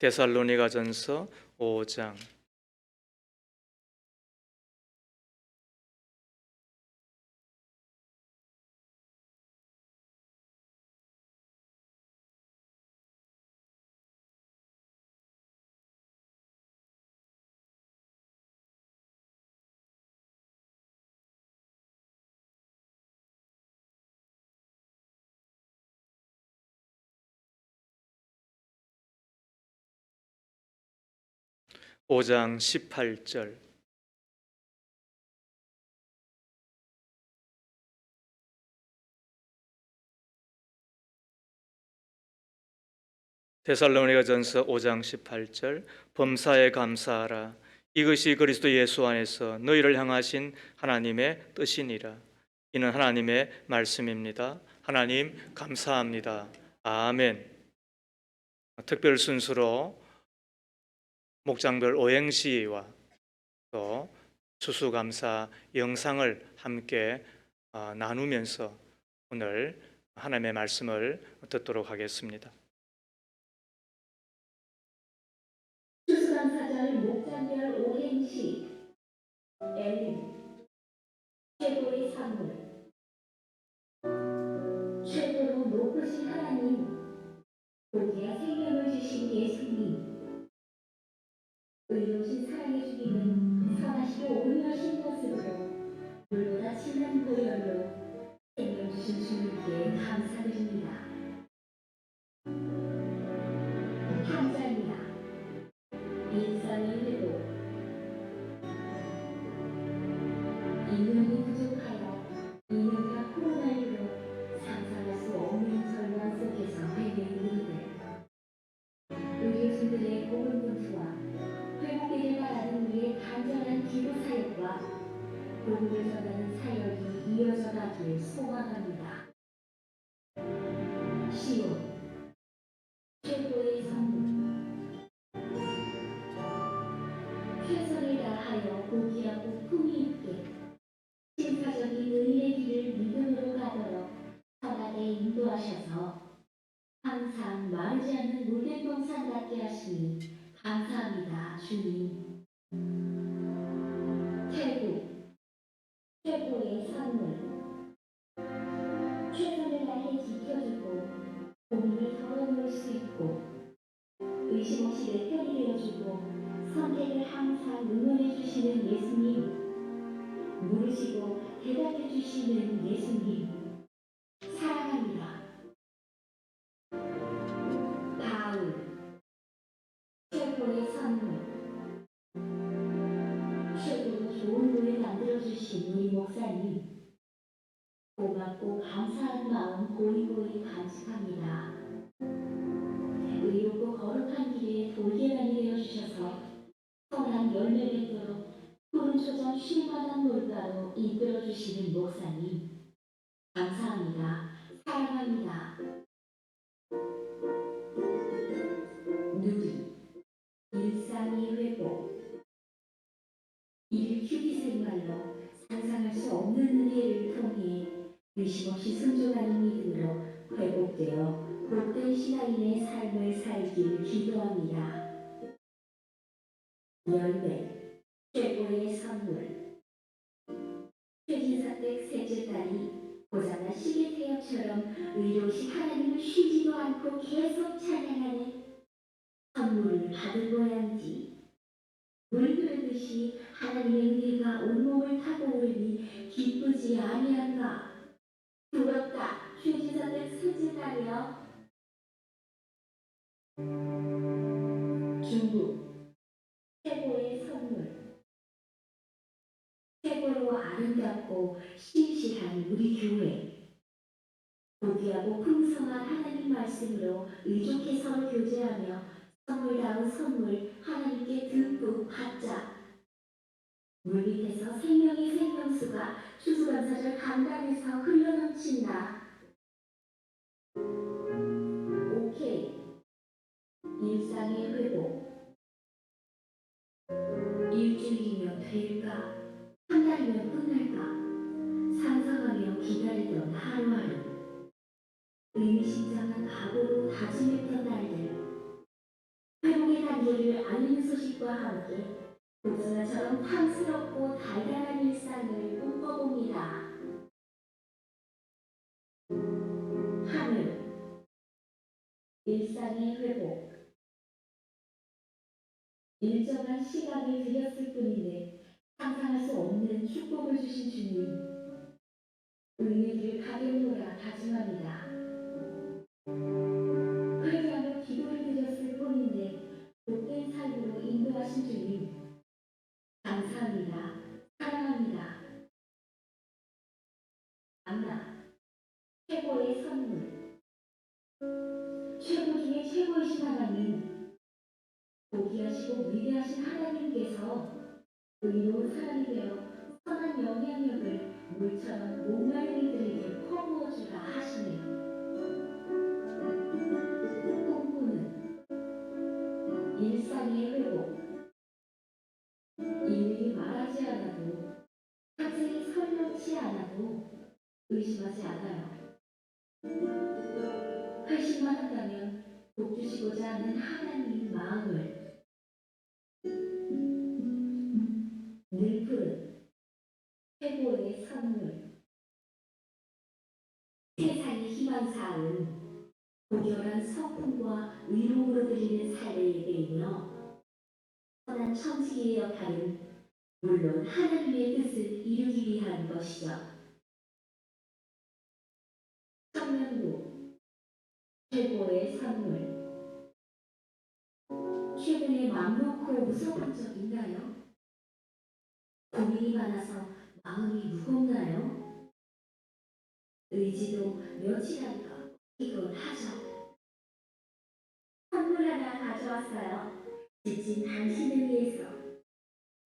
데살로니가전서 5장. 오장 18절. 데살로니가전서 5장 18절. 범사에 감사하라. 이것이 그리스도 예수 안에서 너희를 향하신 하나님의 뜻이니라. 이는 하나님의 말씀입니다. 하나님 감사합니다. 아멘. 특별 순서로 목장별 오행시와 또 추수감사 영상을 함께 나누면서 오늘 하나님의 말씀을 듣도록 하겠습니다. 추수감사절 목장별 오행시. 엘림. 최고의 선물. 최고로 높으신 하나님, 고기야 생명을 주신 예수님, 의로우신 사랑의 주님은 선하시고 온유하신 모습으로 물보다 진한 보혈로 생명 주신 주님께 감사드립니다. 감사합니다. 인상의 회복. 인연이 부족하여 인연과 코로나19로 상상할 수 없는 절망 속에서 헤매는 이들, 의료진들의 고군분투와 회복되길 바라는 우리의 간절한 기도 사역과 복음을 전하는 사역이 이어져 가길 소망합니다. 시온. 최고의 선물. 최선을 다하여 고귀하고 품위 있게 신사적인 의의 길을 믿음으로 가도록 선하게 인도하셔서 항상 마르지 않는 물된 동산답게 하시니 감사합니다, 주님. 태국. 최고의 선물. 최선을 다해 지켜주고 고민을 털어놓을 수 있고 의심 없이 내 편이 되어주고 선택을 항상 응원해주시는 예수님, 물으시고 대답해주시는 예수님, 사랑합니다. 바울. 최고의 선물. 최고로 좋은 노래 만들어주신 우리 목사님, 고맙고 감사한 마음 고이고이 간직합니다. 의롭고 거룩한 길에 돌개만이 되어주셔서 선한 열매 맺도록 푸른 초장 쉴만한 물가로 이끌어주시는 목사님, 감사합니다. 사랑합니다. 누리. 일상의 회복. 일 휴기 생활로 상상할 수 없는 은혜를 통해 의심 없이 순종하는 믿음으로 회복되어 복된 신앙인의 삶을 살길 기도합니다. 열매. 최고의 선물. 최진사댁 셋째 딸이 고장난 시계 태엽처럼 의로우신 하나님을 쉬지도 않고 계속 찬양하는 선물을 받은 모양이지. 물 흐르듯이 하나님의 은혜가 온몸을 타고 오르니 기쁘지 아니한가. 부럽다, 최진사댁 셋째 딸이여. 중국. 최고의 선물. 최고로 아름답고 신실한 우리 교회, 고귀하고 풍성한 하나님 말씀으로 의족해 서로 교제하며 선물다운 선물 하나님께 듬뿍 받자. 물밑에서 생명의 생명수가 추수감사절 강단에서 흘러넘친다. 오케이. 일상의 회복. 일주일이면 될까? 한 달이면 끝날까? 상상하며 기다리던 하루하루, 의미심장한 각오로 다짐했던 날들, 회복의 구원의 단계를 알리는 소식과 함께 독서가처럼 탐스럽고 달달한 일상을 꿈꿔봅니다. 하늘, 일상의 회복, 일정한 시간을 들였을 뿐인데 상상할 수 없는 축복을 주신 주님, 은혜를 가볍노라 다짐합니다. 회개하며 기도를 드렸을 뿐인데 복된 삶으로 인도하신 주님, 감사합니다. 사랑합니다. 만나, 최고의 선물, 최고 중에 최고이신 하나님, 고귀하시고 위대하신 하나님께서 의로운 사람이 되어 선한 영향력을 물처럼 목마른 이들에게 퍼부어주라 하시네. 꿈꾸는 일상의 회복, 일일이 말하지 않아도, 자세히 설명치 않아도 의심하지 않아요. 회심만 한다면 복 주시고자 하는 하나님 마음을 늘 푸른 최고의 선물. 세상의 희망사항은 고결한 성품과 의로움으로 드리는 삶의 예배이며, 선한 청지기의 역할은 물론 하나님의 뜻을 이루기 위한 것이죠. 청년부, 최고의 선물. 최근에 맘 놓고 웃어본 적 있나요? 고민이 많아서 마음이 무겁나요? 의지도 며칠 안가 이건 하죠. 선물 하나 가져왔어요. 지친 당신을 위해서.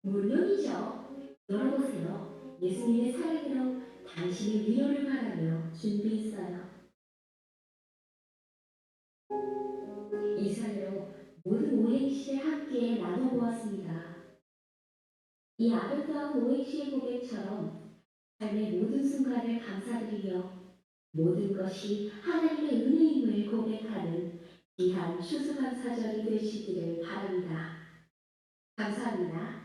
물론이죠. 열어보세요. 예수님의 사랑으로 당신의 위로를 바라며 준비했어요. 이 사회로 모든 오행시를 함께 나눠보았습니다. 이 아름다운 오행시의 고백처럼 삶의 모든 순간을 감사드리며 모든 것이 하나님의 은혜임을 고백하는 귀한 추수감사절이 되시기를 바랍니다. 감사합니다.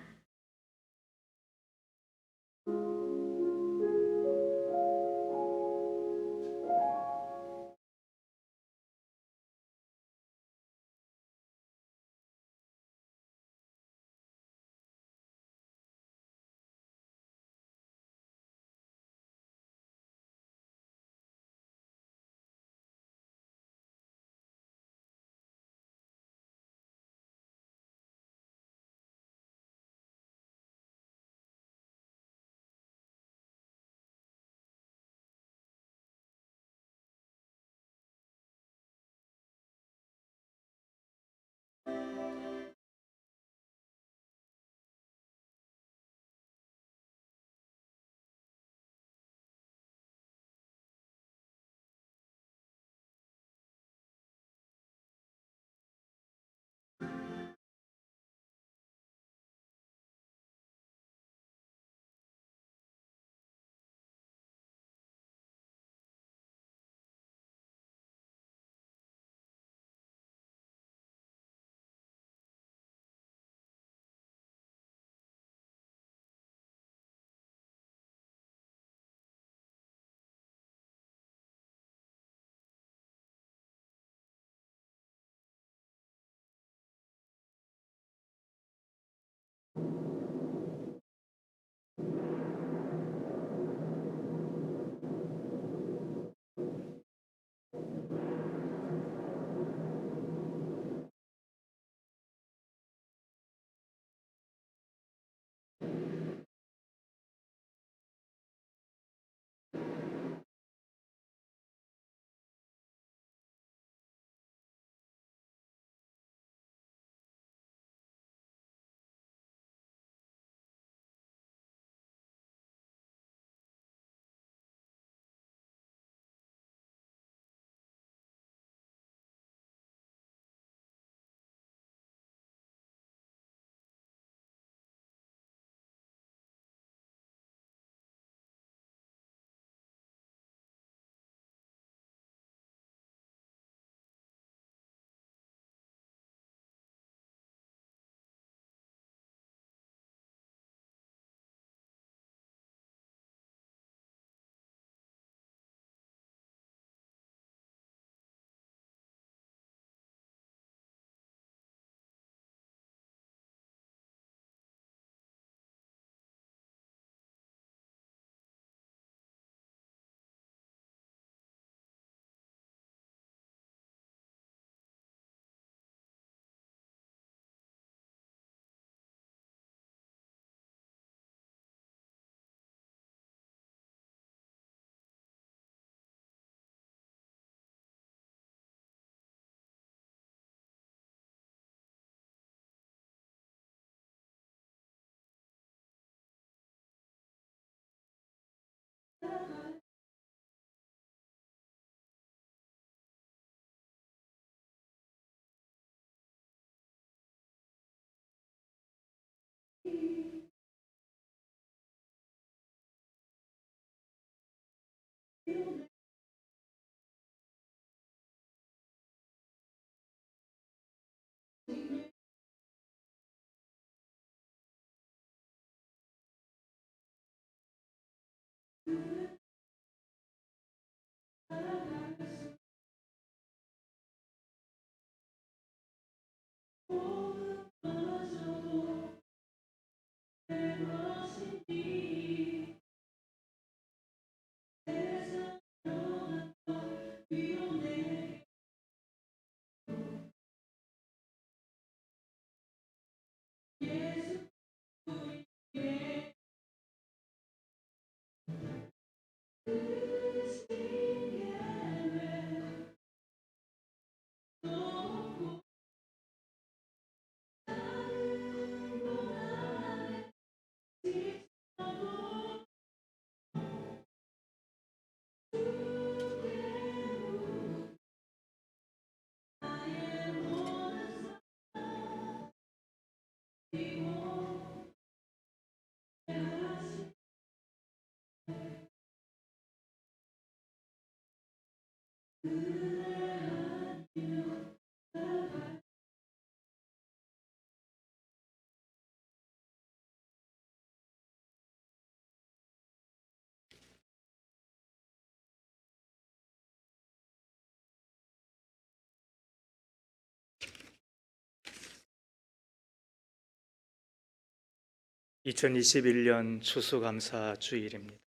2021년 추수감사 주일입니다.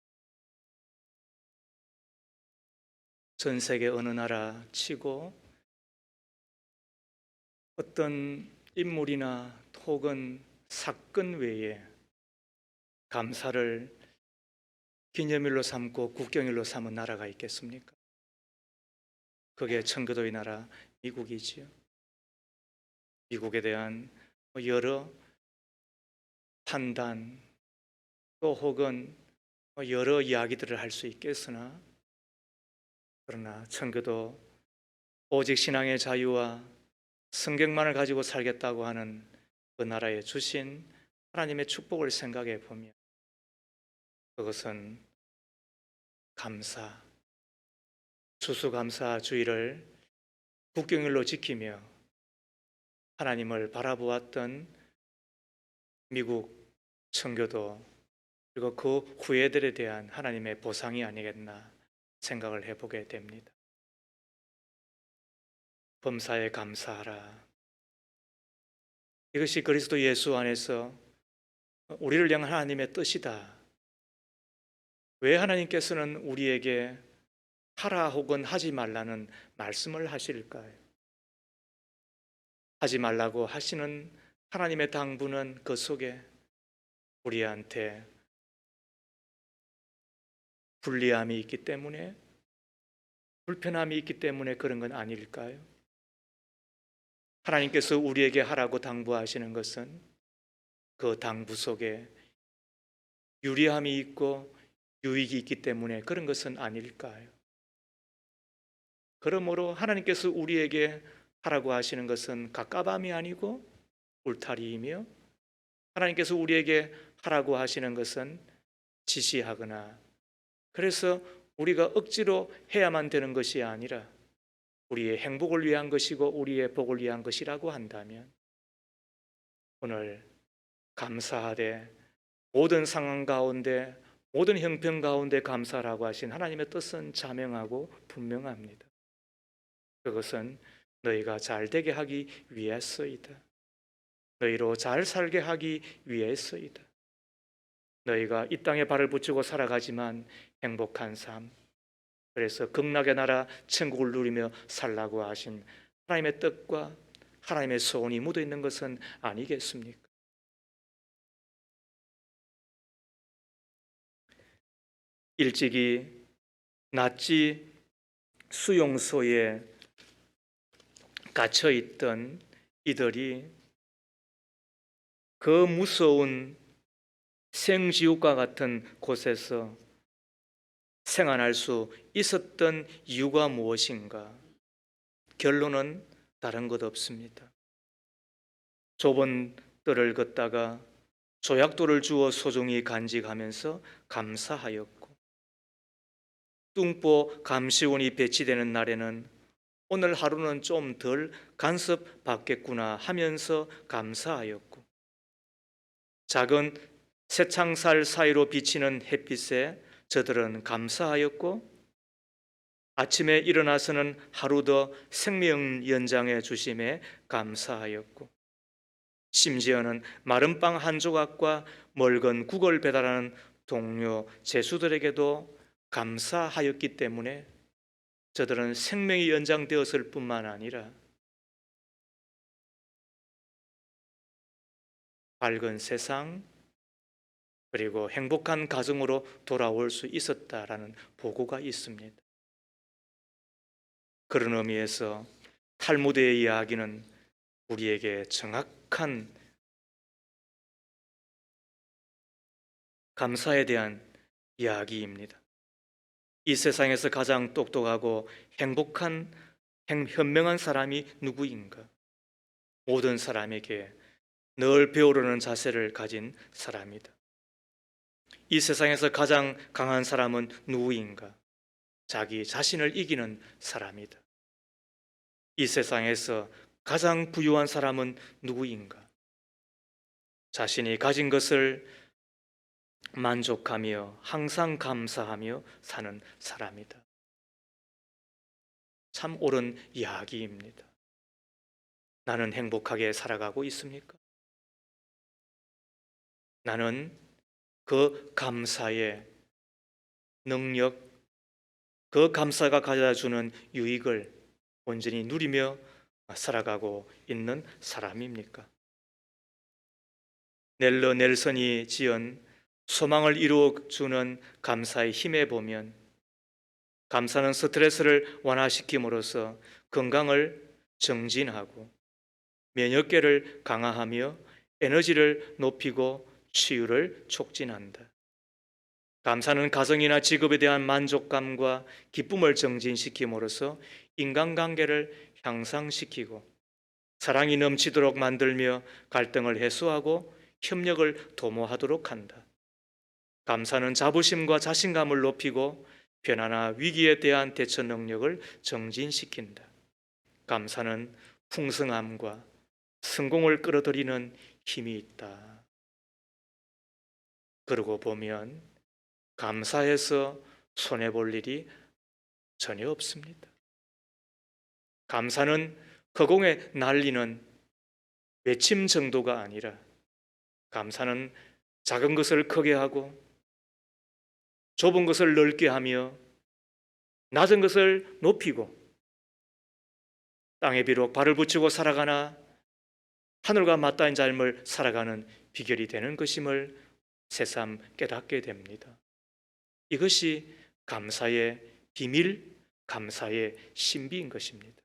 전 세계 어느 나라 치고 어떤 인물이나 혹은 사건 외에 감사를 기념일로 삼고 국경일로 삼은 나라가 있겠습니까? 그게 청교도의 나라 미국이지요. 미국에 대한 여러 판단 또 혹은 여러 이야기들을 할 수 있겠으나, 그러나 청교도 오직 신앙의 자유와 성경만을 가지고 살겠다고 하는 그 나라에 주신 하나님의 축복을 생각해 보면 그것은 감사, 추수감사 주일을 국경일로 지키며 하나님을 바라보았던 미국 청교도 그리고 그 후예들에 대한 하나님의 보상이 아니겠나 생각을 해보게 됩니다. 범사에 감사하라. 이것이 그리스도 예수 안에서 우리를 향한 하나님의 뜻이다. 왜 하나님께서는 우리에게 하라 혹은 하지 말라는 말씀을 하실까요? 하지 말라고 하시는 하나님의 당부는 그 속에 우리한테 불리함이 있기 때문에, 불편함이 있기 때문에 그런 건 아닐까요? 하나님께서 우리에게 하라고 당부하시는 것은 그 당부 속에 유리함이 있고 유익이 있기 때문에 그런 것은 아닐까요? 그러므로 하나님께서 우리에게 하라고 하시는 것은 갑갑함이 아니고 울타리이며, 하나님께서 우리에게 하라고 하시는 것은 지시하거나, 그래서 우리가 억지로 해야만 되는 것이 아니라 우리의 행복을 위한 것이고 우리의 복을 위한 것이라고 한다면, 오늘 감사하되 모든 상황 가운데 모든 형편 가운데 감사라고 하신 하나님의 뜻은 자명하고 분명합니다. 그것은 너희가 잘 되게 하기 위해서이다. 너희로 잘 살게 하기 위해서이다. 너희가 이 땅에 발을 붙이고 살아가지만 행복한 삶, 그래서 극락의 나라 천국을 누리며 살라고 하신 하나님의 뜻과 하나님의 소원이 묻어 있는 것은 아니겠습니까? 일찍이 나치 수용소에 갇혀 있던 이들이 그 무서운 생지옥과 같은 곳에서 생활할 수 있었던 이유가 무엇인가? 결론은 다른 것 없습니다. 좁은 뜰을 걷다가 조약돌을 주어 소중히 간직하면서 감사하였고, 뚱보 감시원이 배치되는 날에는 오늘 하루는 좀 덜 간섭받겠구나 하면서 감사하였고, 작은 새창살 사이로 비치는 햇빛에 저들은 감사하였고, 아침에 일어나서는 하루 더 생명 연장해 주심에 감사하였고, 심지어는 마른 빵 한 조각과 멀건 국을 배달하는 동료 제수들에게도 감사하였기 때문에 저들은 생명이 연장되었을 뿐만 아니라 밝은 세상 그리고 행복한 가정으로 돌아올 수 있었다라는 보고가 있습니다. 그런 의미에서 탈무드의 이야기는 우리에게 정확한 감사에 대한 이야기입니다. 이 세상에서 가장 똑똑하고 행복한 현명한 사람이 누구인가? 모든 사람에게 늘 배우려는 자세를 가진 사람이다. 이 세상에서 가장 강한 사람은 누구인가? 자기 자신을 이기는 사람이다. 이 세상에서 가장 부유한 사람은 누구인가? 자신이 가진 것을 만족하며 항상 감사하며 사는 사람이다. 참 옳은 이야기입니다. 나는 행복하게 살아가고 있습니까? 나는 그 감사의 능력, 그 감사가 가져다 주는 유익을 온전히 누리며 살아가고 있는 사람입니까? 넬러 넬슨이 지은 소망을 이루어 주는 감사의 힘에 보면, 감사는 스트레스를 완화시킴으로써 건강을 정진하고 면역계를 강화하며 에너지를 높이고 치유를 촉진한다. 감사는 가정이나 직업에 대한 만족감과 기쁨을 정진시킴으로써 인간관계를 향상시키고 사랑이 넘치도록 만들며 갈등을 해소하고 협력을 도모하도록 한다. 감사는 자부심과 자신감을 높이고 변화나 위기에 대한 대처 능력을 정진시킨다. 감사는 풍성함과 성공을 끌어들이는 힘이 있다. 그러고 보면 감사해서 손해볼 일이 전혀 없습니다. 감사는 허공에 날리는 외침 정도가 아니라, 감사는 작은 것을 크게 하고 좁은 것을 넓게 하며 낮은 것을 높이고 땅에 비록 발을 붙이고 살아가나 하늘과 맞닿은 삶을 살아가는 비결이 되는 것임을 새삼 깨닫게 됩니다. 이것이 감사의 비밀, 감사의 신비인 것입니다.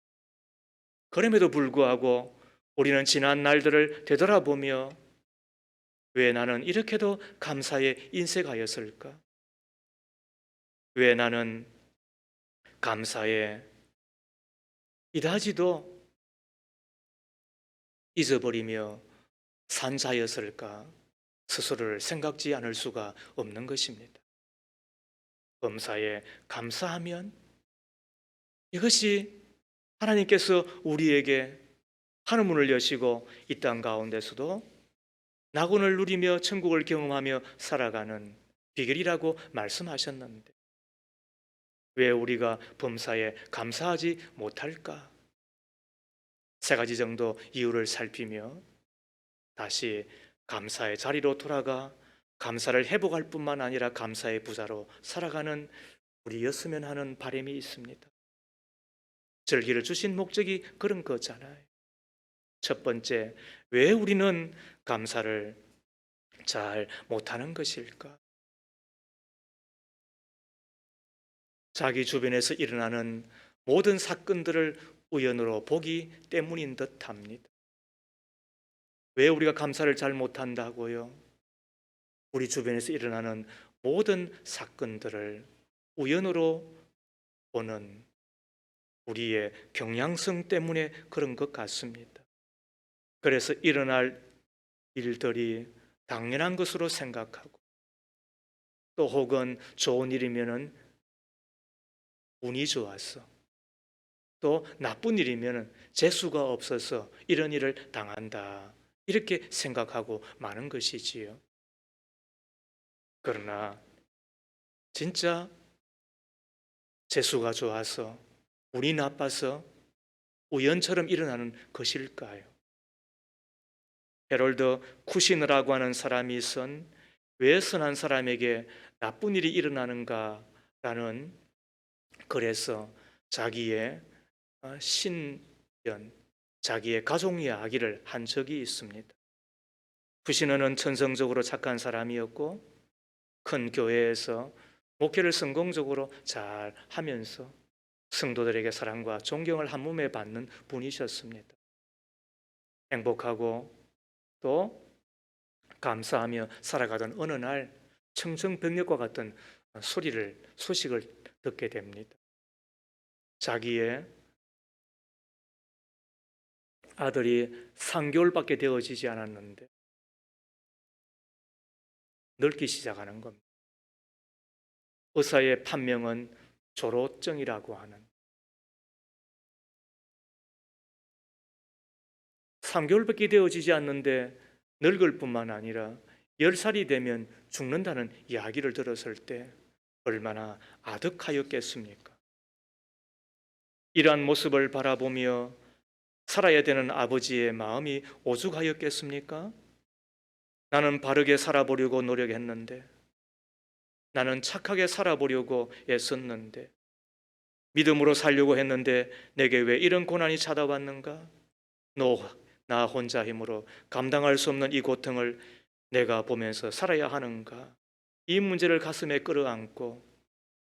그럼에도 불구하고 우리는 지난 날들을 되돌아보며 왜 나는 이렇게도 감사에 인색하였을까? 왜 나는 감사에 이다지도 잊어버리며 산 자였을까? 스스로를 생각지 않을 수가 없는 것입니다. 범사에 감사하면 이것이 하나님께서 우리에게 하늘문을 여시고 이 땅 가운데서도 낙원을 누리며 천국을 경험하며 살아가는 비결이라고 말씀하셨는데, 왜 우리가 범사에 감사하지 못할까? 세 가지 정도 이유를 살피며 다시 감사의 자리로 돌아가 감사를 회복할 뿐만 아니라 감사의 부자로 살아가는 우리였으면 하는 바람이 있습니다. 절기를 주신 목적이 그런 거잖아요. 첫 번째, 왜 우리는 감사를 잘 못하는 것일까? 자기 주변에서 일어나는 모든 사건들을 우연으로 보기 때문인 듯 합니다. 왜 우리가 감사를 잘 못한다고요? 우리 주변에서 일어나는 모든 사건들을 우연으로 보는 우리의 경향성 때문에 그런 것 같습니다. 그래서 일어날 일들이 당연한 것으로 생각하고, 또 혹은 좋은 일이면은 운이 좋았어, 또 나쁜 일이면은 재수가 없어서 이런 일을 당한다, 이렇게 생각하고 마는 것이지요. 그러나 진짜 재수가 좋아서 운이 나빠서 우연처럼 일어나는 것일까요? 헤롤드 쿠시너라고 하는 사람이 쓴 왜 선한 사람에게 나쁜 일이 일어나는가라는 글에서 자기의 신변, 자기의 가족 이야기를 한 적이 있습니다. 쿠시너는 천성적으로 착한 사람이었고 큰 교회에서 목회를 성공적으로 잘 하면서 성도들에게 사랑과 존경을 한 몸에 받는 분이셨습니다. 행복하고 또 감사하며 살아가던 어느 날 청정병력과 같은 소식을 듣게 됩니다. 자기의 아들이 3개월밖에 되어지지 않았는데 늙기 시작하는 겁니다. 의사의 판명은 조로증이라고 하는 3개월밖에 되어지지 않는데 늙을 뿐만 아니라 10살이 되면 죽는다는 이야기를 들었을 때 얼마나 아득하였겠습니까? 이러한 모습을 바라보며 살아야 되는 아버지의 마음이 오죽하였겠습니까? 나는 바르게 살아보려고 노력했는데, 나는 착하게 살아보려고 애썼는데, 믿음으로 살려고 했는데 내게 왜 이런 고난이 찾아왔는가? 나 혼자 힘으로 감당할 수 없는 이 고통을 내가 보면서 살아야 하는가? 이 문제를 가슴에 끌어안고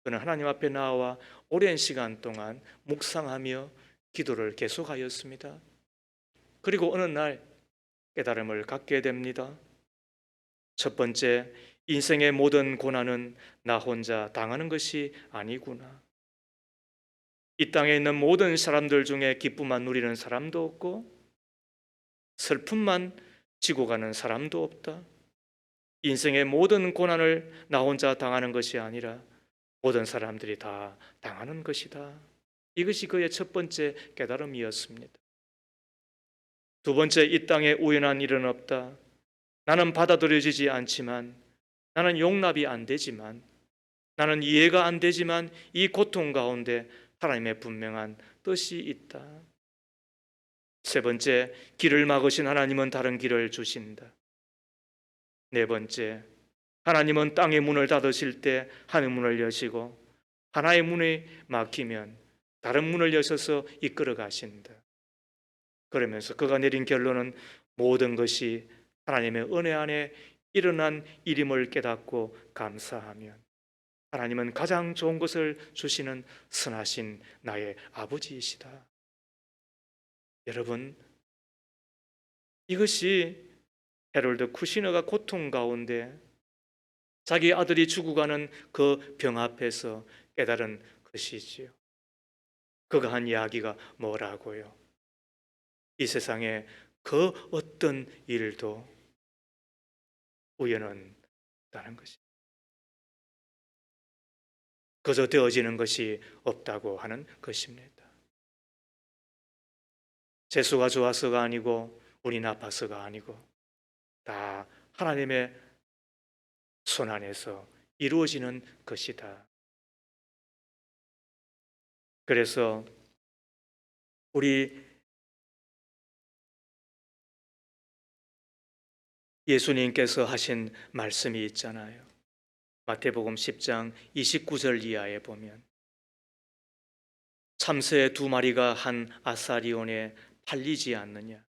그는 하나님 앞에 나와 오랜 시간 동안 묵상하며 기도를 계속하였습니다. 그리고 어느 날 깨달음을 갖게 됩니다. 첫 번째, 인생의 모든 고난은 나 혼자 당하는 것이 아니구나. 이 땅에 있는 모든 사람들 중에 기쁨만 누리는 사람도 없고 슬픔만 지고 가는 사람도 없다. 인생의 모든 고난을 나 혼자 당하는 것이 아니라 모든 사람들이 다 당하는 것이다. 이것이 그의 첫 번째 깨달음이었습니다. 두 번째, 이 땅에 우연한 일은 없다. 나는 받아들여지지 않지만, 나는 용납이 안 되지만, 나는 이해가 안 되지만 이 고통 가운데 하나님의 분명한 뜻이 있다. 세 번째, 길을 막으신 하나님은 다른 길을 주신다. 네 번째, 하나님은 땅의 문을 닫으실 때 하늘 문을 여시고 하나의 문이 막히면 다른 문을 여셔서 이끌어 가신다. 그러면서 그가 내린 결론은 모든 것이 하나님의 은혜 안에 일어난 일임을 깨닫고 감사하면 하나님은 가장 좋은 것을 주시는 선하신 나의 아버지이시다. 여러분, 이것이 헤롤드 쿠시너가 고통 가운데 자기 아들이 죽어가는 그 병 앞에서 깨달은 것이지요. 그가 한 이야기가 뭐라고요? 이 세상에 그 어떤 일도 우연은 없다는 것이, 그저 되어지는 것이 없다고 하는 것입니다. 재수가 좋아서가 아니고 운이 나빠서가 아니고 다 하나님의 손 안에서 이루어지는 것이다. 그래서 우리 예수님께서 하신 말씀이 있잖아요. 마태복음 10장 29절 이하에 보면 참새 2마리가 한 아사리온에 팔리지 않느냐.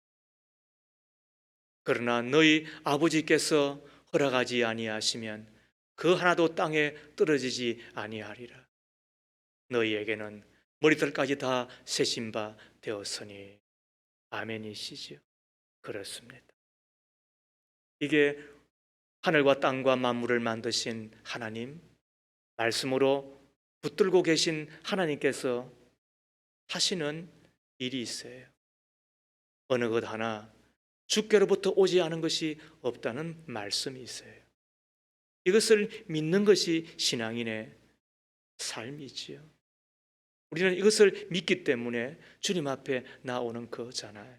그러나 너희 아버지께서 허락하지 아니하시면 그 하나도 땅에 떨어지지 아니하리라. 너희에게는 머리털까지 다 세신 바 되었으니. 아멘이시죠? 그렇습니다. 이게 하늘과 땅과 만물을 만드신 하나님, 말씀으로 붙들고 계신 하나님께서 하시는 일이 있어요. 어느 것 하나 주께로부터 오지 않은 것이 없다는 말씀이 있어요. 이것을 믿는 것이 신앙인의 삶이지요. 우리는 이것을 믿기 때문에 주님 앞에 나오는 거잖아요.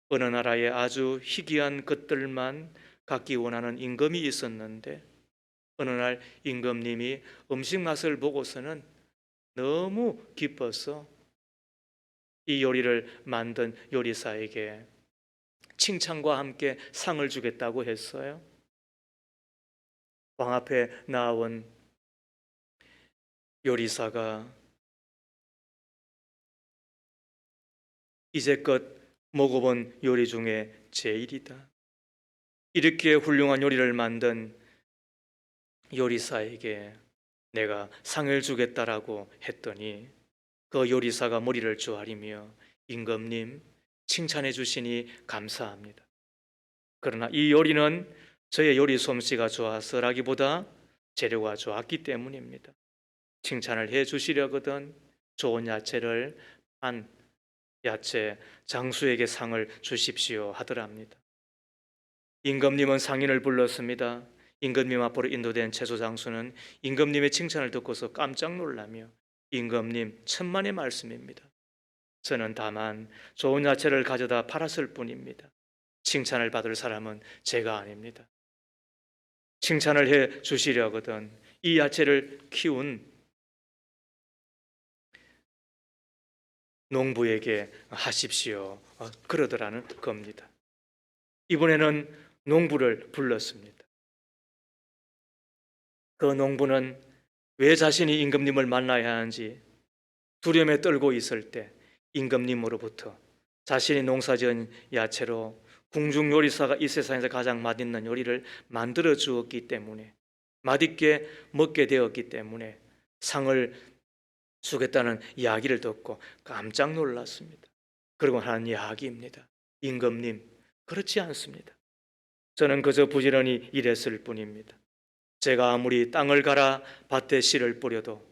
어느 나라에 아주 희귀한 것들만 갖기 원하는 임금이 있었는데 어느 날 임금님이 음식 맛을 보고서는 너무 기뻐서 이 요리를 만든 요리사에게 칭찬과 함께 상을 주겠다고 했어요. 왕 앞에 나온 요리사가 이제껏 먹어본 요리 중에 제일이다. 이렇게 훌륭한 요리를 만든 요리사에게 내가 상을 주겠다라고 했더니 그 요리사가 머리를 조아리며 임금님 칭찬해 주시니 감사합니다. 그러나 이 요리는 저의 요리 솜씨가 좋아서라기보다 재료가 좋았기 때문입니다. 칭찬을 해 주시려거든 좋은 야채를 한 야채 장수에게 상을 주십시오 하더랍니다. 임금님은 상인을 불렀습니다. 임금님 앞으로 인도된 채소 장수는 임금님의 칭찬을 듣고서 깜짝 놀라며 임금님 천만의 말씀입니다. 저는 다만 좋은 야채를 가져다 팔았을 뿐입니다. 칭찬을 받을 사람은 제가 아닙니다. 칭찬을 해 주시려거든 이 야채를 키운 농부에게 하십시오. 그러더라는 겁니다. 이번에는 농부를 불렀습니다. 그 농부는 왜 자신이 임금님을 만나야 하는지 두려움에 떨고 있을 때 임금님으로부터 자신이 농사지은 야채로 궁중 요리사가 이 세상에서 가장 맛있는 요리를 만들어 주었기 때문에 맛있게 먹게 되었기 때문에 상을 주겠다는 이야기를 듣고 깜짝 놀랐습니다. 그리고 하는 이야기입니다. 임금님, 그렇지 않습니다. 저는 그저 부지런히 일했을 뿐입니다. 제가 아무리 땅을 갈아 밭에 씨를 뿌려도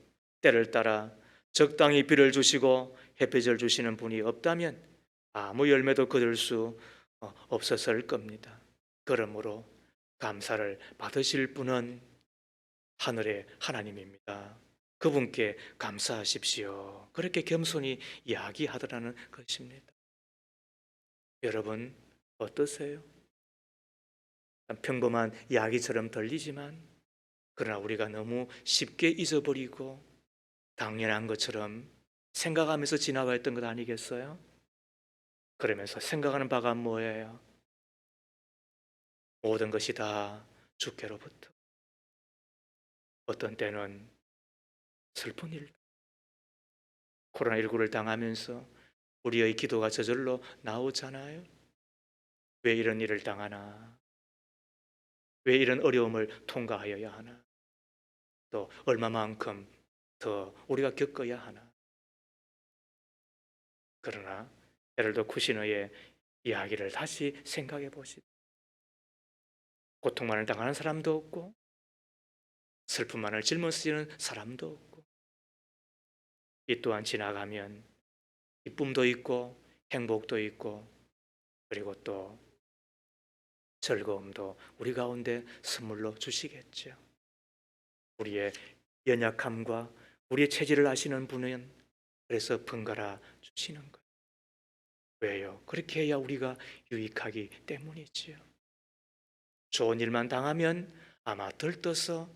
때를 따라 적당히 비를 주시고 햇빛을 주시는 분이 없다면 아무 열매도 거둘 수 없었을 겁니다. 그러므로 감사를 받으실 분은 하늘의 하나님입니다. 그분께 감사하십시오. 그렇게 겸손히 이야기하더라는 것입니다. 여러분 어떠세요? 평범한 이야기처럼 들리지만 그러나 우리가 너무 쉽게 잊어버리고 당연한 것처럼 생각하면서 지나가했던 것 아니겠어요? 그러면서 생각하는 바가 뭐예요? 모든 것이 다 주께로부터. 어떤 때는 슬픈 일, 코로나19를 당하면서 우리의 기도가 저절로 나오잖아요. 왜 이런 일을 당하나? 왜 이런 어려움을 통과하여야 하나? 또 얼마만큼 더 우리가 겪어야 하나? 그러나 헤럴드 쿠시너의 이야기를 다시 생각해 보시다. 고통만을 당하는 사람도 없고 슬픔만을 짊어지는 사람도 없고 이 또한 지나가면 기쁨도 있고 행복도 있고 그리고 또 즐거움도 우리 가운데 선물로 주시겠죠. 우리의 연약함과 우리의 체질을 아시는 분은 그래서 번갈아 주시는 거예요. 왜요? 그렇게 해야 우리가 유익하기 때문이지요. 좋은 일만 당하면 아마 들떠서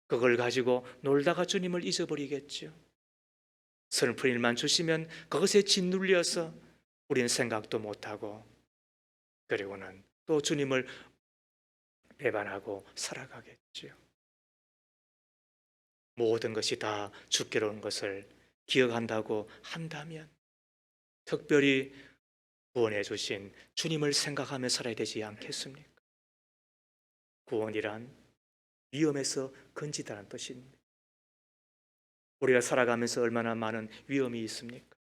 그걸 가지고 놀다가 주님을 잊어버리겠죠. 슬픈 일만 주시면 그것에 짓눌려서 우리는 생각도 못하고 그리고는 또 주님을 배반하고 살아가겠죠. 모든 것이 다 주께로 온 것을 기억한다고 한다면 특별히 구원해 주신 주님을 생각하며 살아야 되지 않겠습니까? 구원이란 위험에서 건지다는 뜻입니다. 우리가 살아가면서 얼마나 많은 위험이 있습니까?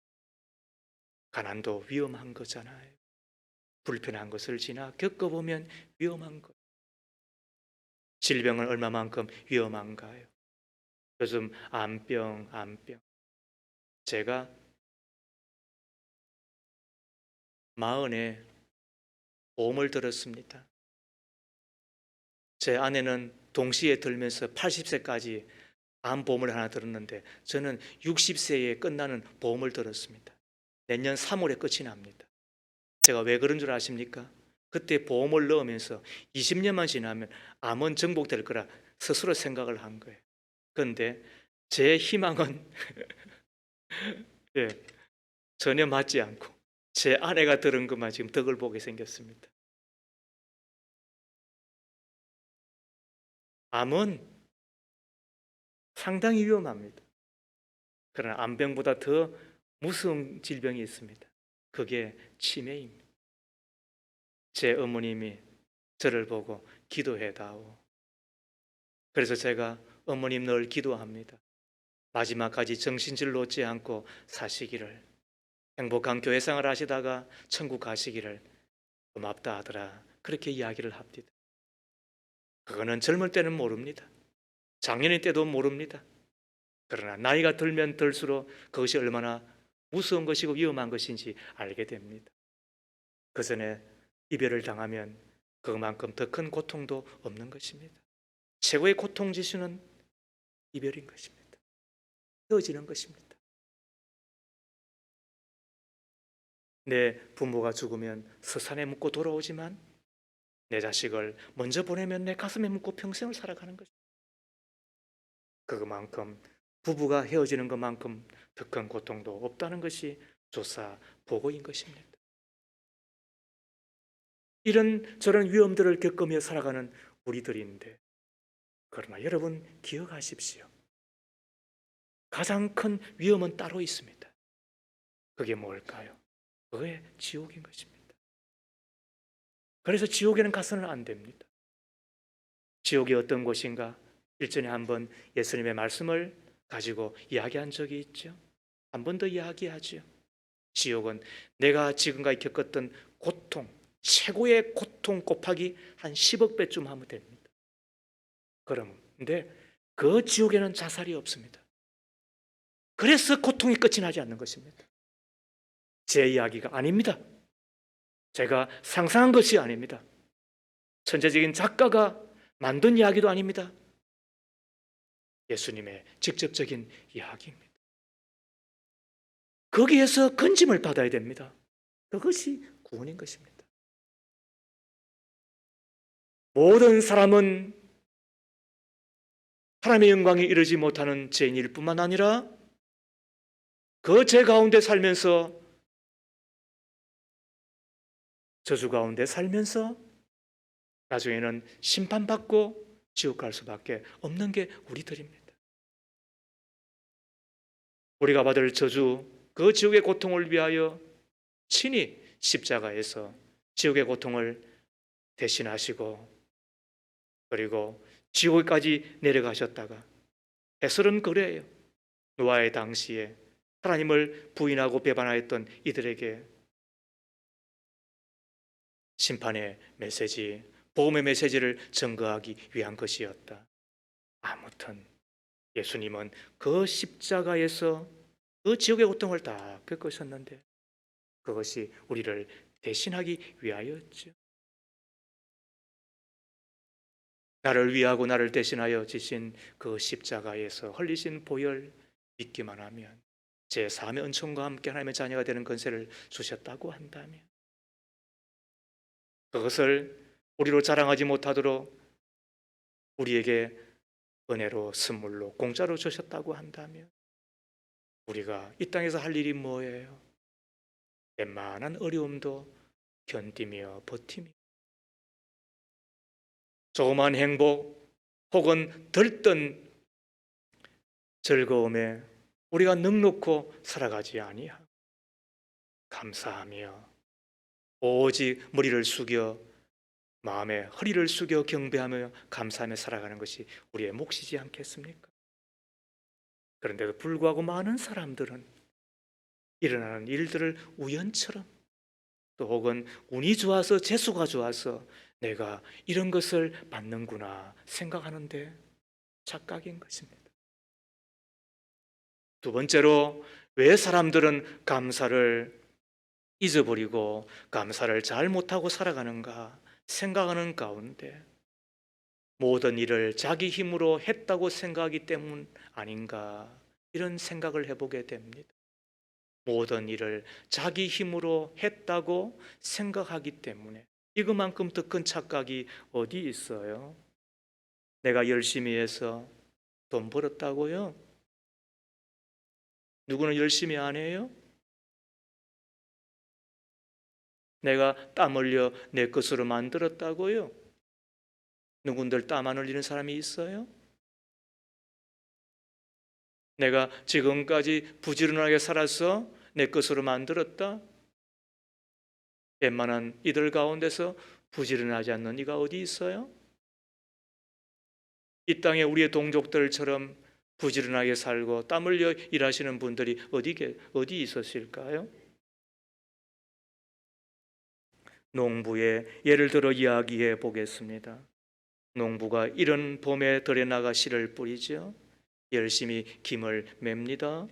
가난도 위험한 거잖아요. 불편한 것을 지나 겪어보면 위험한 것. 질병은 얼마만큼 위험한가요? 요즘 암병. 제가 40에 보험을 들었습니다. 제 아내는 동시에 들면서 80세까지 암보험을 하나 들었는데 저는 60세에 끝나는 보험을 들었습니다. 내년 3월에 끝이 납니다. 제가 왜 그런 줄 아십니까? 그때 보험을 넣으면서 20년만 지나면 암은 정복될 거라 스스로 생각을 한 거예요. 그런데 제 희망은 예, 전혀 맞지 않고 제 아내가 들은 것만 지금 덕을 보게 생겼습니다. 암은 상당히 위험합니다. 그러나 암병보다 더 무서운 질병이 있습니다. 그게 치매입니다. 제 어머님이 저를 보고 기도해다오. 그래서 제가 어머님 늘 기도합니다. 마지막까지 정신줄 놓지 않고 사시기를, 행복한 교회생활 하시다가 천국 가시기를 고맙다 하더라. 그렇게 이야기를 합니다. 그거는 젊을 때는 모릅니다. 장년의 때도 모릅니다. 그러나 나이가 들면 들수록 그것이 얼마나 무서운 것이고 위험한 것인지 알게 됩니다. 그 전에 이별을 당하면 그만큼 더 큰 고통도 없는 것입니다. 최고의 고통 지수는 이별인 것입니다. 헤어지는 것입니다. 내 부모가 죽으면 서산에 묻고 돌아오지만 내 자식을 먼저 보내면 내 가슴에 묻고 평생을 살아가는 것입니다. 그만큼 부부가 헤어지는 것만큼 더 큰 고통도 없다는 것이 조사 보고인 것입니다. 이런 저런 위험들을 겪으며 살아가는 우리들인데, 그러나 여러분 기억하십시오. 가장 큰 위험은 따로 있습니다. 그게 뭘까요? 그게 지옥인 것입니다. 그래서 지옥에는 가서는 안 됩니다. 지옥이 어떤 곳인가? 일전에 한번 예수님의 말씀을 가지고 이야기한 적이 있죠. 한 번 더 이야기하죠. 지옥은 내가 지금까지 겪었던 고통, 최고의 고통 곱하기 한 10억 배쯤 하면 됩니다. 그런데 그 지옥에는 자살이 없습니다. 그래서 고통이 끝이 나지 않는 것입니다. 제 이야기가 아닙니다. 제가 상상한 것이 아닙니다. 천재적인 작가가 만든 이야기도 아닙니다. 예수님의 직접적인 이야기입니다. 거기에서 건짐을 받아야 됩니다. 그것이 구원인 것입니다. 모든 사람은 하나님의 영광에 이르지 못하는 죄인일 뿐만 아니라 그 죄 가운데 살면서, 저주 가운데 살면서 나중에는 심판받고 지옥 갈 수밖에 없는 게 우리들입니다. 우리가 받을 저주, 그 지옥의 고통을 위하여 친히 십자가에서 지옥의 고통을 대신하시고 그리고 지옥까지 내려가셨다가, 해설은 그래요. 노아의 당시에 하나님을 부인하고 배반하였던 이들에게 심판의 메시지, 복음의 메시지를 전거하기 위한 것이었다. 아무튼 예수님은 그 십자가에서 그 지옥의 고통을 다 겪으셨는데 그것이 우리를 대신하기 위하였죠. 나를 위하고 나를 대신하여 지신 그 십자가에서 흘리신 보혈 믿기만 하면 제 사함의 은총과 함께 하나님의 자녀가 되는 권세를 주셨다고 한다면, 그것을 우리로 자랑하지 못하도록 우리에게 은혜로 선물로 공짜로 주셨다고 한다면 우리가 이 땅에서 할 일이 뭐예요? 웬만한 어려움도 견디며 버티며 조그만 행복 혹은 들뜬 즐거움에 우리가 넉넉고 살아가지 아니하고 감사하며 오직 머리를 숙여 마음에 허리를 숙여 경배하며 감사하며 살아가는 것이 우리의 몫이지 않겠습니까? 그런데도 불구하고 많은 사람들은 일어나는 일들을 우연처럼 또 혹은 운이 좋아서 재수가 좋아서 내가 이런 것을 받는구나 생각하는데 착각인 것입니다. 두 번째로, 왜 사람들은 감사를 잊어버리고 감사를 잘 못하고 살아가는가 생각하는 가운데 모든 일을 자기 힘으로 했다고 생각하기 때문 아닌가, 이런 생각을 해보게 됩니다. 모든 일을 자기 힘으로 했다고 생각하기 때문에 이것만큼 더 큰 착각이 어디 있어요? 내가 열심히 해서 돈 벌었다고요? 누구는 열심히 안 해요? 내가 땀 흘려 내 것으로 만들었다고요? 누군들 땀 안 흘리는 사람이 있어요? 내가 지금까지 부지런하게 살아서 내 것으로 만들었다? 웬만한 이들 가운데서 부지런하지 않는 이가 어디 있어요? 이 땅에 우리의 동족들처럼 부지런하게 살고 땀 흘려 일하시는 분들이 어디 있었을까요? 농부의 예를 들어 이야기해 보겠습니다. 농부가 이른 봄에 들에 나가 씨를 뿌리죠. 열심히 김을 맵니다.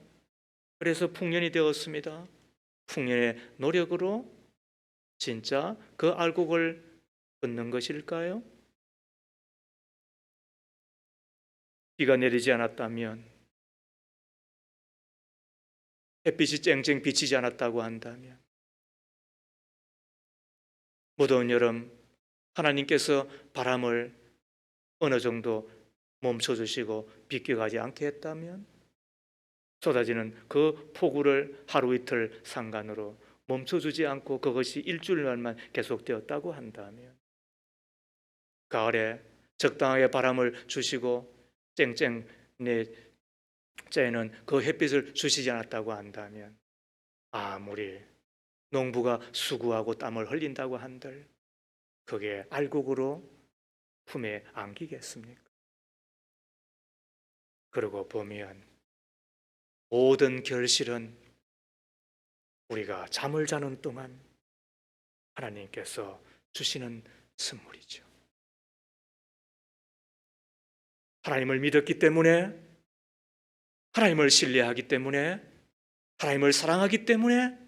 그래서 풍년이 되었습니다. 풍년의 노력으로 진짜 그 알곡을 얻는 것일까요? 비가 내리지 않았다면, 햇빛이 쨍쨍 비치지 않았다고 한다면, 무더운 여름 하나님께서 바람을 어느 정도 멈춰주시고 비껴가지 않게 했다면, 쏟아지는 그 폭우를 하루 이틀 상관으로 멈춰주지 않고 그것이 일주일만 계속되었다고 한다면, 가을에 적당하게 바람을 주시고 쨍쨍 내째는 그 햇빛을 주시지 않았다고 한다면, 아무리 농부가 수고하고 땀을 흘린다고 한들 그게 알곡으로 품에 안기겠습니까? 그러고 보면 모든 결실은 우리가 잠을 자는 동안 하나님께서 주시는 선물이죠. 하나님을 믿었기 때문에, 하나님을 신뢰하기 때문에, 하나님을 사랑하기 때문에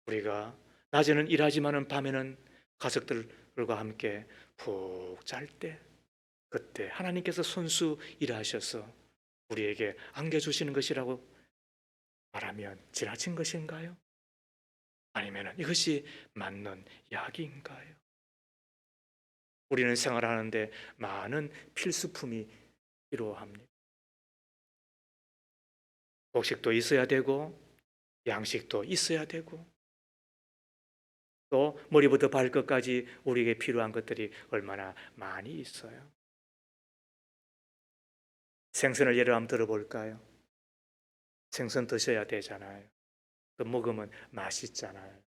우리가 낮에는 일하지만은 밤에는 가족들과 함께 푹 잘 때, 그때 하나님께서 손수 일하셔서 우리에게 안겨주시는 것이라고 말하면 지나친 것인가요? 아니면 이것이 맞는 이야기인가요? 우리는 생활하는데 많은 필수품이 필요합니다. 곡식도 있어야 되고, 양식도 있어야 되고, 또 머리부터 발끝까지 우리에게 필요한 것들이 얼마나 많이 있어요. 생선을 예를 한번 들어볼까요? 생선 드셔야 되잖아요. 또 먹으면 맛있잖아요.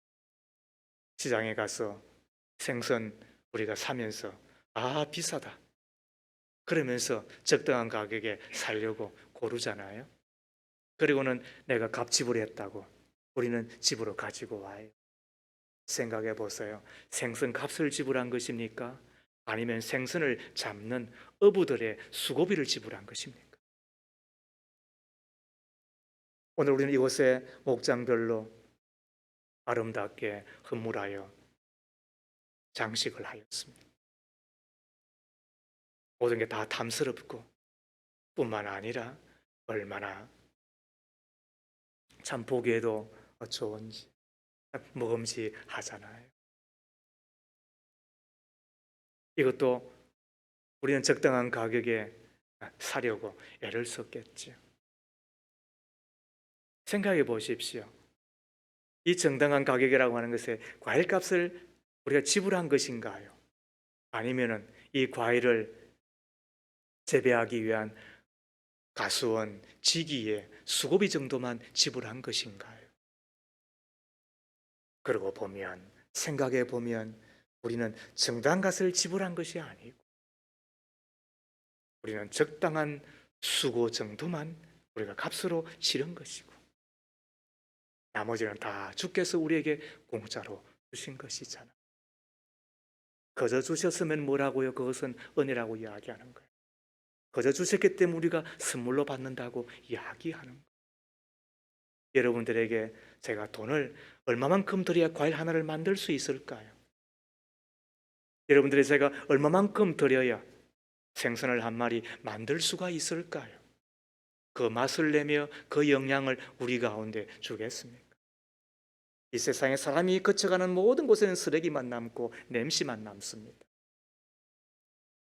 시장에 가서 생선 우리가 사면서 비싸다 그러면서 적당한 가격에 사려고 고르잖아요. 그리고는 내가 값 지불했다고 우리는 집으로 가지고 와요. 생각해 보세요. 생선 값을 지불한 것입니까? 아니면 생선을 잡는 어부들의 수고비를 지불한 것입니까? 오늘 우리는 이곳에 목장별로 아름답게 헌물하여 장식을 하였습니다. 모든 게 다 탐스럽고 뿐만 아니라 얼마나 참 보기에도 좋은지 먹음직하잖아요. 이것도 우리는 적당한 가격에 사려고 애를 썼겠죠. 생각해 보십시오. 이 정당한 가격이라고 하는 것에 과일값을 우리가 지불한 것인가요? 아니면은 이 과일을 재배하기 위한 가수원, 지기의 수고비 정도만 지불한 것인가요? 그러고 보면, 생각해 보면 우리는 정당한 값을 지불한 것이 아니고 우리는 적당한 수고 정도만 우리가 값으로 치른 것이고 나머지는 다 주께서 우리에게 공짜로 주신 것이잖아요. 거저 주셨으면 뭐라고요? 그것은 은혜라고 이야기하는 거예요. 거저 주셨기 때문에 우리가 선물로 받는다고 이야기하는 거예요. 여러분들에게 제가 돈을 얼마만큼 드려야 과일 하나를 만들 수 있을까요? 여러분들에게 제가 얼마만큼 드려야 생선을 한 마리 만들 수가 있을까요? 그 맛을 내며 그 영향을 우리 가운데 주겠습니까? 이 세상에 사람이 거쳐가는 모든 곳에는 쓰레기만 남고 냄새만 남습니다.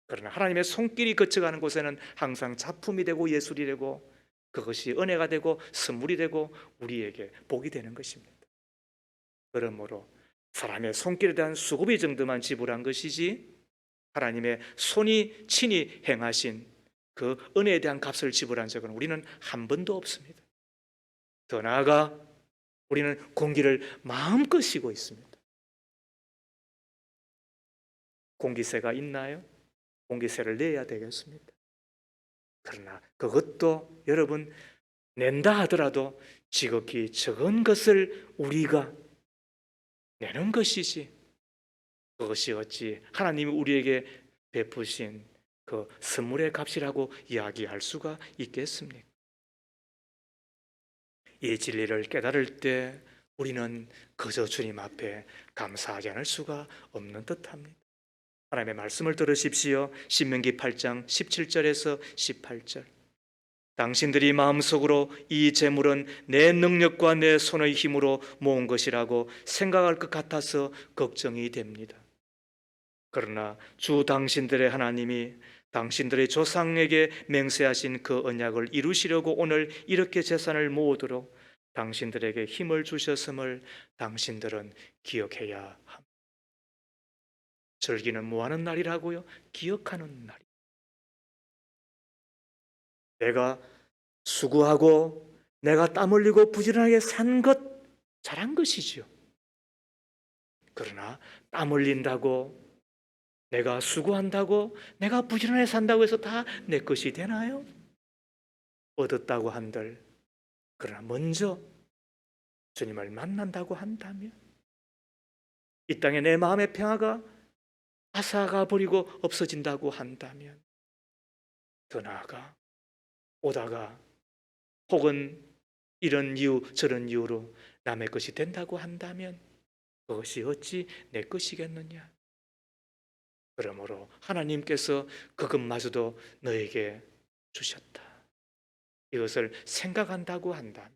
그러나 하나님의 손길이 거쳐가는 곳에는 항상 작품이 되고 예술이 되고 그것이 은혜가 되고 선물이 되고 우리에게 복이 되는 것입니다. 그러므로 사람의 손길에 대한 수고비 정도만 지불한 것이지 하나님의 손이 친히 행하신 그 은혜에 대한 값을 지불한 적은 우리는 한 번도 없습니다. 더 나아가 우리는 공기를 마음껏 쉬고 있습니다. 공기세가 있나요? 공기세를 내야 되겠습니다. 그러나 그것도 여러분 낸다 하더라도 지극히 적은 것을 우리가 내는 것이지 그것이 어찌 하나님이 우리에게 베푸신 그 선물의 값이라고 이야기할 수가 있겠습니까? 이 진리를 깨달을 때 우리는 그저 주님 앞에 감사하지 않을 수가 없는 듯합니다. 하나님의 말씀을 들으십시오. 신명기 8장 17절에서 18절. 당신들이 마음속으로 이 재물은 내 능력과 내 손의 힘으로 모은 것이라고 생각할 것 같아서 걱정이 됩니다. 그러나 주 당신들의 하나님이 당신들의 조상에게 맹세하신 그 언약을 이루시려고 오늘 이렇게 재산을 모으도록 당신들에게 힘을 주셨음을 당신들은 기억해야 합니다. 절기는 뭐 하는 날이라고요? 기억하는 날. 내가 수고하고 내가 땀 흘리고 부지런하게 산 것, 잘한 것이지요. 그러나 땀 흘린다고, 내가 수고한다고, 내가 부지런하게 산다고 해서 다 내 것이 되나요? 얻었다고 한들, 그러나 먼저 주님을 만난다고 한다면, 이 땅에 내 마음의 평화가 앗아가 버리고 없어진다고 한다면, 더 나아가 오다가 혹은 이런 이유 저런 이유로 남의 것이 된다고 한다면 그것이 어찌 내 것이겠느냐? 그러므로 하나님께서 그것마저도 너에게 주셨다. 이것을 생각한다고 한다면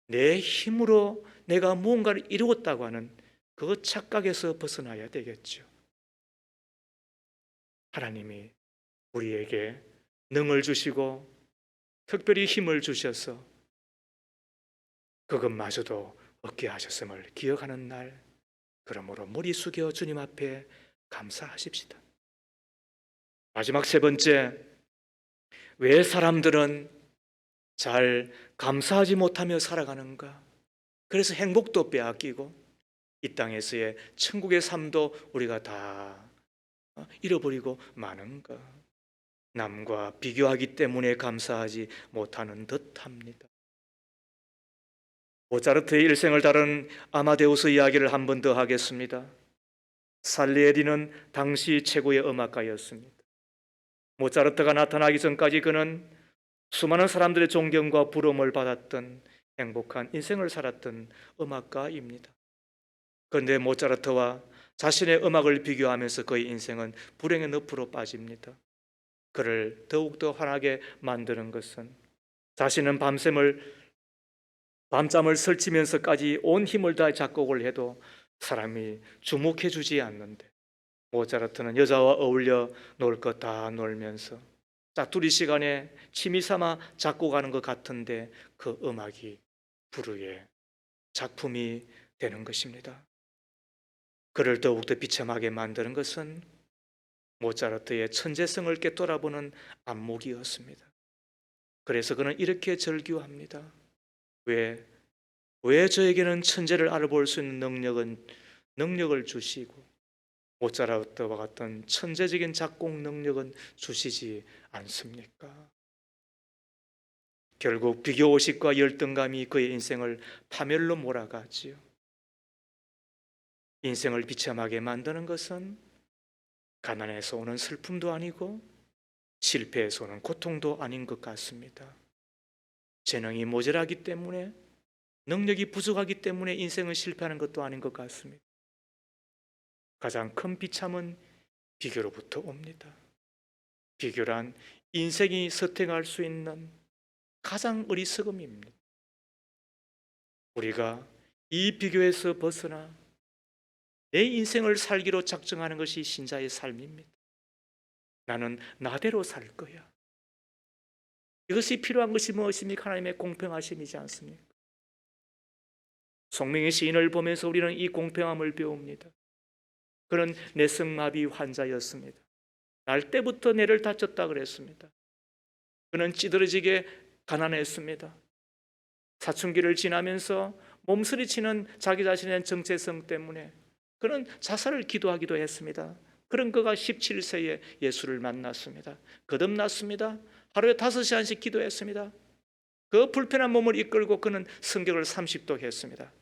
내 힘으로 내가 무언가를 이루었다고 하는 그 착각에서 벗어나야 되겠죠. 하나님이 우리에게 능을 주시고 특별히 힘을 주셔서 그것마저도 얻게 하셨음을 기억하는 날, 그러므로 머리 숙여 주님 앞에 감사하십시다. 마지막 세 번째, 왜 사람들은 잘 감사하지 못하며 살아가는가? 그래서 행복도 빼앗기고 이 땅에서의 천국의 삶도 우리가 다 잃어버리고 마는가? 남과 비교하기 때문에 감사하지 못하는 듯합니다. 모차르트의 일생을 다룬 아마데우스 이야기를 한 번 더 하겠습니다. 살리에리는 당시 최고의 음악가였습니다. 모차르트가 나타나기 전까지 그는 수많은 사람들의 존경과 부러움을 받았던 행복한 인생을 살았던 음악가입니다. 그런데 모차르트와 자신의 음악을 비교하면서 그의 인생은 불행의 늪으로 빠집니다. 그를 더욱더 화나게 만드는 것은 자신은 밤잠을 설치면서까지 온 힘을 다해 작곡을 해도 사람이 주목해 주지 않는데, 모차르트는 여자와 어울려 놀 것 다 놀면서 짜투리 시간에 취미 삼아 작곡하는 것 같은데 그 음악이 불후의 작품이 되는 것입니다. 그를 더욱더 비참하게 만드는 것은 모차르트의 천재성을 깨돌아보는 안목이었습니다. 그래서 그는 이렇게 절규합니다. 왜 저에게는 천재를 알아볼 수 있는 능력을 주시고 모차르트와 같은 천재적인 작곡 능력은 주시지 않습니까? 결국 비교의식과 열등감이 그의 인생을 파멸로 몰아가지요. 인생을 비참하게 만드는 것은 가난에서 오는 슬픔도 아니고 실패에서 오는 고통도 아닌 것 같습니다. 재능이 모자라기 때문에, 능력이 부족하기 때문에 인생을 실패하는 것도 아닌 것 같습니다. 가장 큰 비참은 비교로부터 옵니다. 비교란 인생이 선택할 수 있는 가장 어리석음입니다. 우리가 이 비교에서 벗어나 내 인생을 살기로 작정하는 것이 신자의 삶입니다. 나는 나대로 살 거야. 이것이 필요한 것이 무엇입니까? 하나님의 공평하심이지 않습니까? 송명의 시인을 보면서 우리는 이 공평함을 배웁니다. 그는 내성마비 환자였습니다. 날 때부터 뇌를 다쳤다 그랬습니다. 그는 찌들어지게 가난했습니다. 사춘기를 지나면서 몸서리치는 자기 자신에 대한 정체성 때문에 그는 자살을 기도하기도 했습니다. 그런 그가 17세에 예수를 만났습니다. 거듭났습니다. 하루에 5시간씩 기도했습니다. 그 불편한 몸을 이끌고 그는 성경을 30도 했습니다.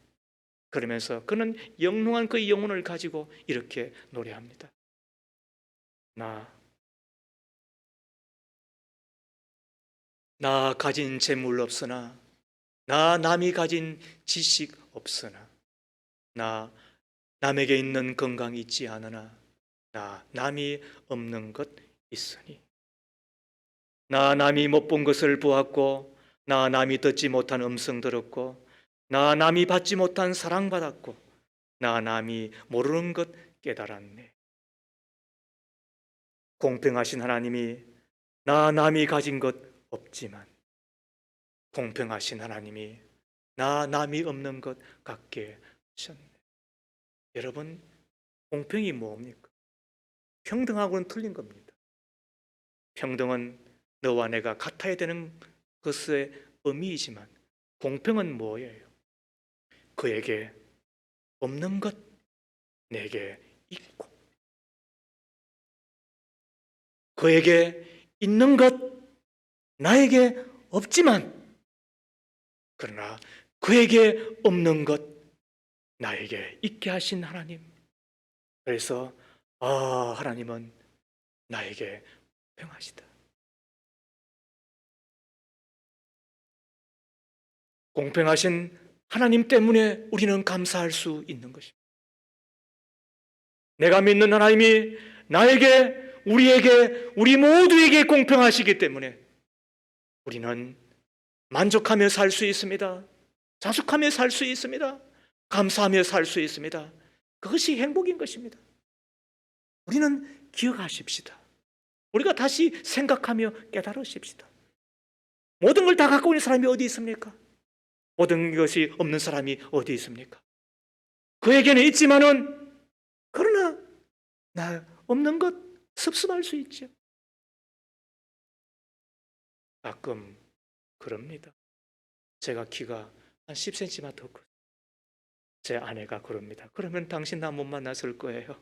그러면서 그는 영롱한 그의 영혼을 가지고 이렇게 노래합니다. 나 가진 재물 없으나, 나 남이 가진 지식 없으나, 나 남에게 있는 건강 있지 않으나 나 남이 없는 것 있으니. 나 남이 못 본 것을 보았고, 나 남이 듣지 못한 음성 들었고, 나 남이 받지 못한 사랑받았고, 나 남이 모르는 것 깨달았네. 공평하신 하나님이 나 남이 가진 것 없지만, 공평하신 하나님이 나 남이 없는 것 갖게 하셨네. 여러분, 공평이 뭡니까? 평등하고는 틀린 겁니다. 평등은 너와 내가 같아야 되는 것의 의미이지만, 공평은 뭐예요? 그에게 없는 것 내게 있고, 그에게 있는 것 나에게 없지만, 그러나 그에게 없는 것 나에게 있게 하신 하나님. 그래서 하나님은 나에게 공평하시다. 공평하신 하나님 때문에 우리는 감사할 수 있는 것입니다. 내가 믿는 하나님이 나에게, 우리에게, 우리 모두에게 공평하시기 때문에 우리는 만족하며 살 수 있습니다. 자숙하며 살 수 있습니다. 감사하며 살 수 있습니다. 그것이 행복인 것입니다. 우리는 기억하십시다. 우리가 다시 생각하며 깨달으십시다. 모든 걸 다 갖고 있는 사람이 어디 있습니까? 모든 것이 없는 사람이 어디 있습니까? 그에게는 있지만은, 그러나 나 없는 것 섭섭할 수 있죠. 가끔 그럽니다. 제가 키가 한 10cm만 더 커요. 제 아내가 그럽니다. 그러면 당신 나 못 만났을 거예요.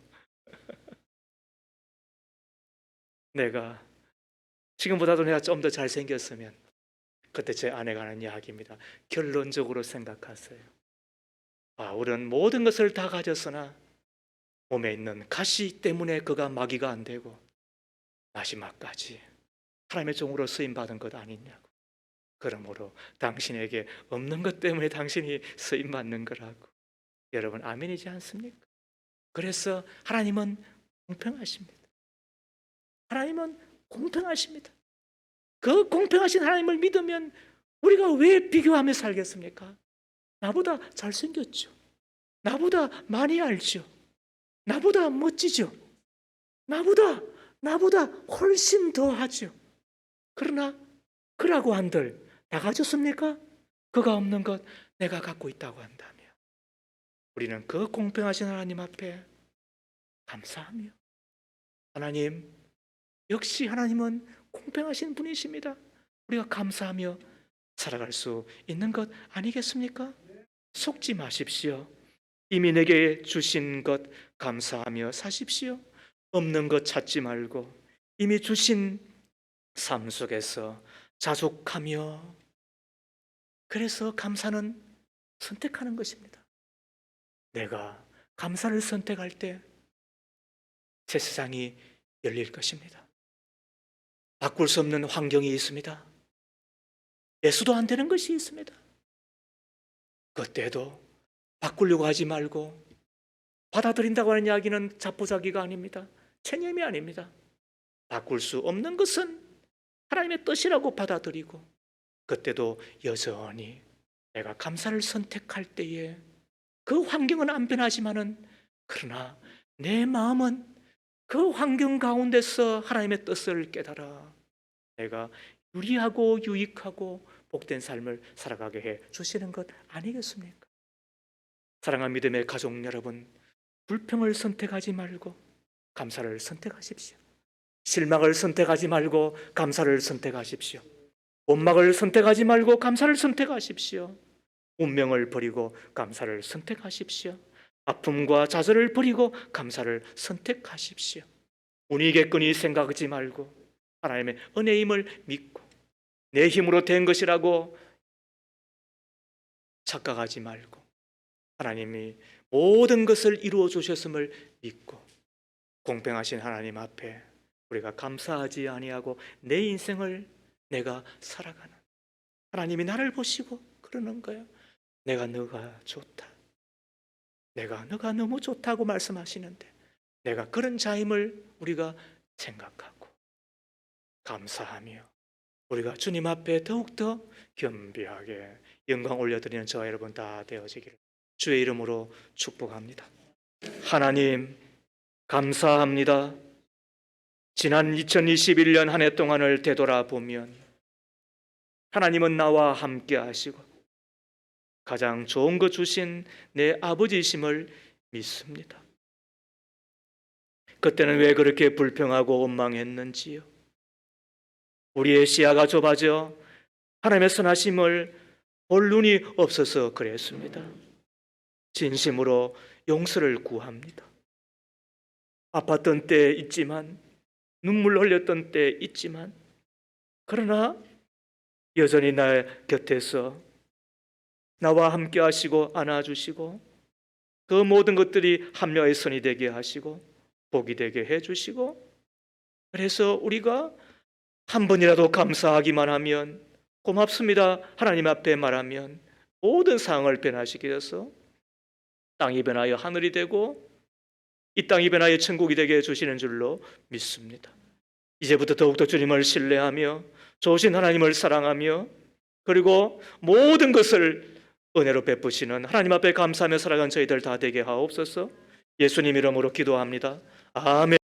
내가 지금보다도 내가 좀 더 잘생겼으면, 그때 제 아내가 하는 이야기입니다. 결론적으로 생각하세요. 우리는 모든 것을 다 가졌으나 몸에 있는 가시 때문에 그가 마귀가 안 되고 마지막까지 하나님의 종으로 쓰임받은 것 아니냐고. 그러므로 당신에게 없는 것 때문에 당신이 쓰임받는 거라고. 여러분, 아멘이지 않습니까? 그래서 하나님은 공평하십니다. 하나님은 공평하십니다. 그 공평하신 하나님을 믿으면 우리가 왜 비교하며 살겠습니까? 나보다 잘생겼죠. 나보다 많이 알죠. 나보다 멋지죠. 나보다 훨씬 더 하죠. 그러나 그라고 한들 다 가졌습니까? 그가 없는 것 내가 갖고 있다고 한다면 우리는 그 공평하신 하나님 앞에 감사하며, 하나님, 역시 하나님은 공평하신 분이십니다. 우리가 감사하며 살아갈 수 있는 것 아니겠습니까? 속지 마십시오. 이미 내게 주신 것 감사하며 사십시오. 없는 것 찾지 말고 이미 주신 삶 속에서 자족하며, 그래서 감사는 선택하는 것입니다. 내가 감사를 선택할 때 새 세상이 열릴 것입니다. 바꿀 수 없는 환경이 있습니다. 예수도 안 되는 것이 있습니다. 그때도 바꾸려고 하지 말고, 받아들인다고 하는 이야기는 자포자기가 아닙니다. 체념이 아닙니다. 바꿀 수 없는 것은 하나님의 뜻이라고 받아들이고, 그때도 여전히 내가 감사를 선택할 때에 그 환경은 안 변하지만은, 그러나 내 마음은 그 환경 가운데서 하나님의 뜻을 깨달아 내가 유리하고 유익하고 복된 삶을 살아가게 해 주시는 것 아니겠습니까? 사랑하는 믿음의 가족 여러분, 불평을 선택하지 말고 감사를 선택하십시오. 실망을 선택하지 말고 감사를 선택하십시오. 원망을 선택하지 말고 감사를 선택하십시오. 운명을 버리고 감사를 선택하십시오. 아픔과 좌절을 버리고 감사를 선택하십시오. 운이겠거니 생각하지 말고 하나님의 은혜의 힘을 믿고, 내 힘으로 된 것이라고 착각하지 말고 하나님이 모든 것을 이루어 주셨음을 믿고 공평하신 하나님 앞에 우리가 감사하지 아니하고 내 인생을 내가 살아가는, 하나님이 나를 보시고 그러는 거예요. 내가 너가 좋다. 내가 너가 너무 좋다고 말씀하시는데 내가 그런 자임을 우리가 생각하고 감사하며 우리가 주님 앞에 더욱더 겸비하게 영광 올려드리는 저와 여러분 다 되어지기를 주의 이름으로 축복합니다. 하나님 감사합니다. 지난 2021년 한 해 동안을 되돌아보면 하나님은 나와 함께 하시고 가장 좋은 것 주신 내 아버지이심을 믿습니다. 그때는 왜 그렇게 불평하고 원망했는지요? 우리의 시야가 좁아져 하나님의 선하심을 볼 눈이 없어서 그랬습니다. 진심으로 용서를 구합니다. 아팠던 때 있지만 눈물 흘렸던 때 있지만 그러나 여전히 나 곁에서 나와 함께 하시고 안아주시고 그 모든 것들이 합력의 선이 되게 하시고 복이 되게 해주시고 그래서 우리가 한 번이라도 감사하기만 하면 고맙습니다 하나님 앞에 말하면 모든 상황을 변화시키게 해서 땅이 변하여 하늘이 되고 이 땅이 변하여 천국이 되게 해주시는 줄로 믿습니다. 이제부터 더욱더 주님을 신뢰하며 좋으신 하나님을 사랑하며 그리고 모든 것을 은혜로 베푸시는 하나님 앞에 감사하며 살아간 저희들 다 되게 하옵소서. 예수님 이름으로 기도합니다. 아멘.